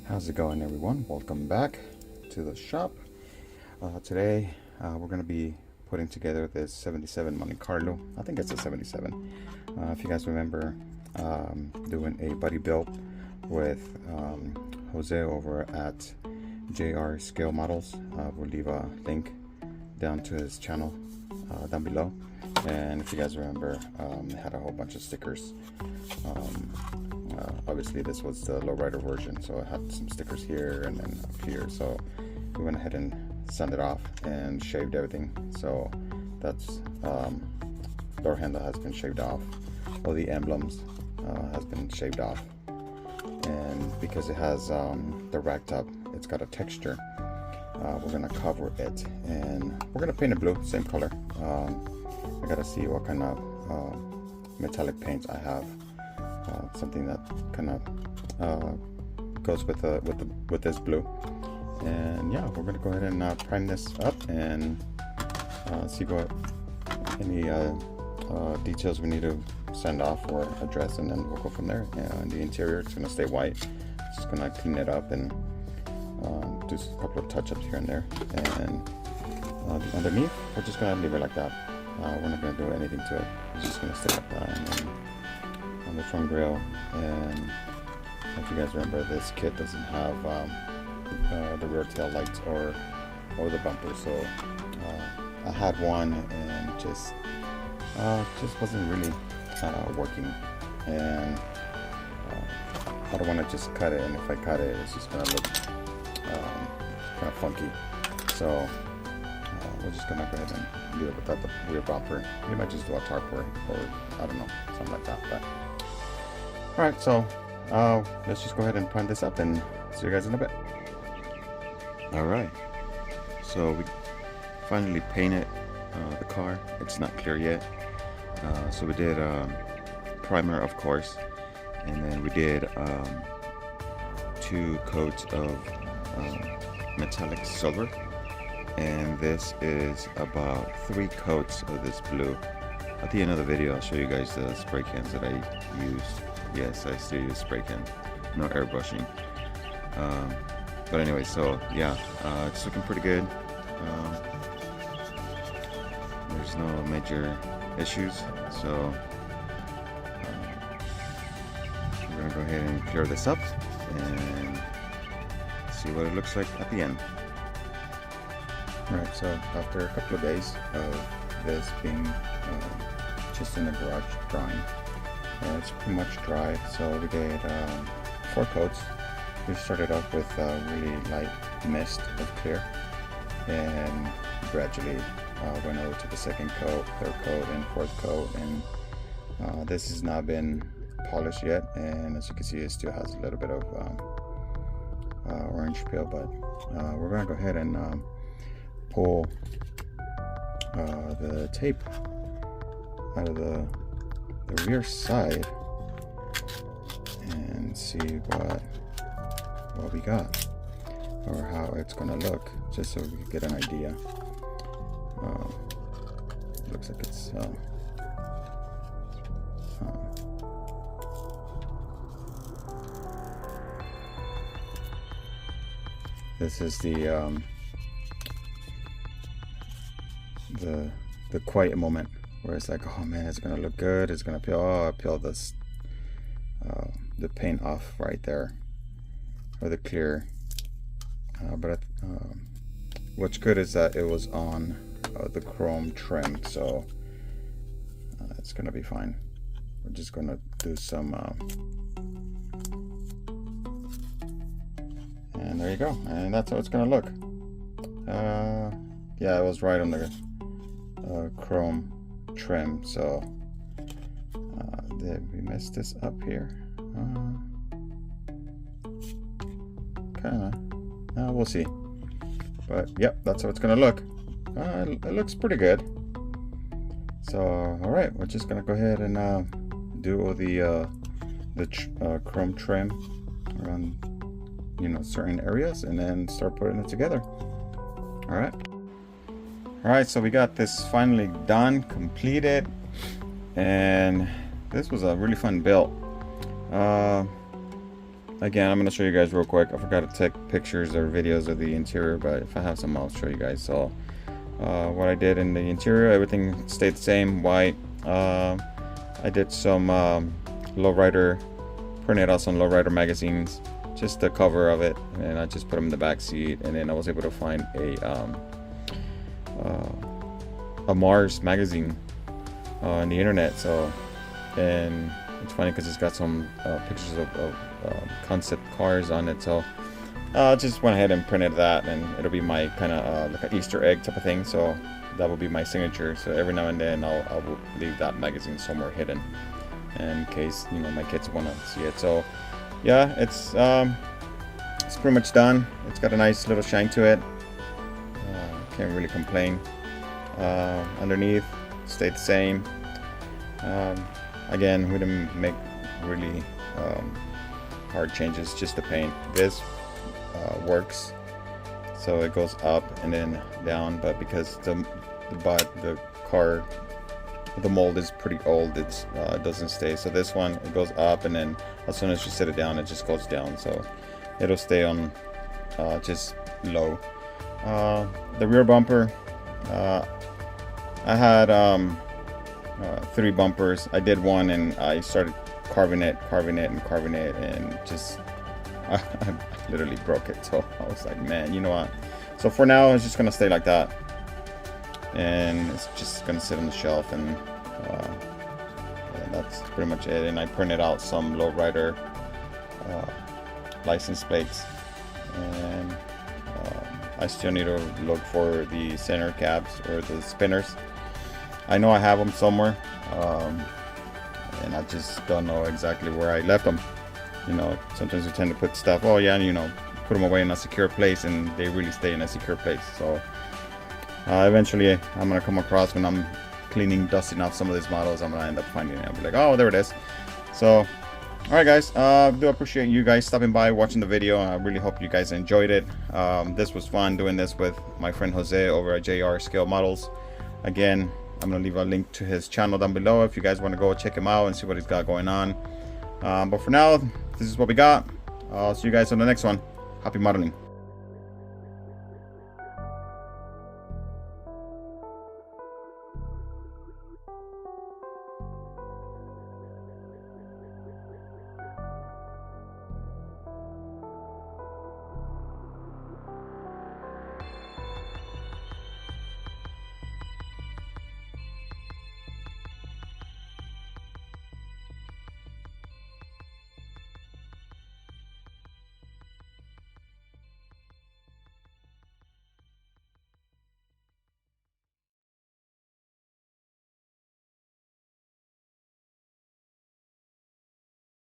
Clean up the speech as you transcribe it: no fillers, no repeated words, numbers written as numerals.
How's it going, everyone? Welcome back to the shop. Today we're going to be putting together this 77 Monte Carlo. I think it's a 77. If you guys remember doing a buddy build with Jose over at JR Scale Models. We'll leave a link down to his channel down below. And if you guys remember, it had a whole bunch of stickers. Obviously this was the Lowrider version, so it had some stickers here and then up here, so we went ahead and sanded it off and shaved everything. So that's door handle has been shaved off, all the emblems has been shaved off, and because it has the rack top, it's got a texture. We're gonna cover it and we're gonna paint it blue, same color. I gotta see what kind of metallic paints I have. Something that kind of goes with this blue. And yeah, we're gonna go ahead and prime this up and see what any details we need to send off or address, and then we'll go from there. And the interior, it's gonna stay white. Just gonna clean it up and do a couple of touch-ups here and there. And the underneath, we're just gonna leave it like that. We're not gonna do anything to it. It's just gonna stay like that. And then on the front grille, and if you guys remember, this kit doesn't have the rear tail lights or the bumper, so I had one and just wasn't really working, and I don't want to just cut it, and if I cut it, it's just gonna look kind of funky. So we're just gonna go ahead and do it without the rear bumper. We might just do a tarp or I don't know, something like that. But alright, so let's just go ahead and prime this up and see you guys in a bit. Alright, so we finally painted the car. It's not clear yet. So we did primer, of course, and then we did 2 coats of metallic silver, and this is about 3 coats of this blue. At the end of the video, I'll show you guys the spray cans that I used. Yes, I still use spray can, no airbrushing. But anyway, so yeah, it's looking pretty good. There's no major issues, so we're gonna go ahead and clear this up and see what it looks like at the end. Alright, so after a couple of days of this being just in the garage drying, it's pretty much dry. So we did 4 coats. We started off with really light mist of clear, and gradually went over to the 2nd coat, 3rd coat, and 4th coat, and this has not been polished yet, and as you can see, it still has a little bit of orange peel, but we're going to go ahead and pull the tape out of the rear side and see what we got, or how it's gonna look, just so we can get an idea. Looks like it's this is the quiet moment where it's like, oh man, it's gonna look good, it's gonna peel. Oh, I peeled this the paint off right there, or the clear, but what's good is that it was on the chrome trim, so it's gonna be fine. We're just gonna do some and there you go, and that's how it's gonna look. Yeah, it was right on the chrome trim, so did we mess this up here? Kinda. We'll see, but yep, that's how it's gonna look. It looks pretty good. So alright, we're just gonna go ahead and do all the chrome trim around, certain areas, and then start putting it together. Alright, so we got this finally done, completed, and this was a really fun build. again, I'm gonna show you guys real quick. I forgot to take pictures or videos of the interior, but if I have some, I'll show you guys. So what I did in the interior, everything stayed the same, white. I did some Lowrider, printed out some Lowrider magazines, just the cover of it, and I just put them in the back seat. And then I was able to find a Mars magazine on the internet. So, and it's funny because it's got some pictures of concept cars on it. So I just went ahead and printed that, and it'll be my kind of like an Easter egg type of thing. So that will be my signature. So every now and then I'll leave that magazine somewhere hidden, in case, you know, my kids want to see it. So yeah, it's pretty much done. It's got a nice little shine to it. Can't really complain. Underneath stayed the same. Again, we didn't make really hard changes, just the paint. This works, so it goes up and then down, but because the car, the mold is pretty old, it doesn't stay. So this one, it goes up, and then as soon as you set it down, it just goes down. So it'll stay on just low. The rear bumper, I had 3 bumpers. I did one, and I started carving it, and just I literally broke it. So I was like, man, you know what? So for now, it's just gonna stay like that, and it's just gonna sit on the shelf, and that's pretty much it. And I printed out some Lowrider license plates, and I still need to look for the center cabs or the spinners. I know I have them somewhere, and I just don't know exactly where I left them. You know, sometimes we tend to put stuff, oh yeah, you know, put them away in a secure place, and they really stay in a secure place. So eventually I'm gonna come across, when I'm cleaning, dusting off some of these models, I'm gonna end up finding it. I'll be like, oh, there it is. So all right, guys, do appreciate you guys stopping by, watching the video. I really hope you guys enjoyed it. This was fun doing this with my friend Jose over at JR Scale Models. Again, I'm gonna leave a link to his channel down below if you guys want to go check him out and see what he's got going on. But for now, this is what we got. I'll see you guys on the next one. Happy modeling.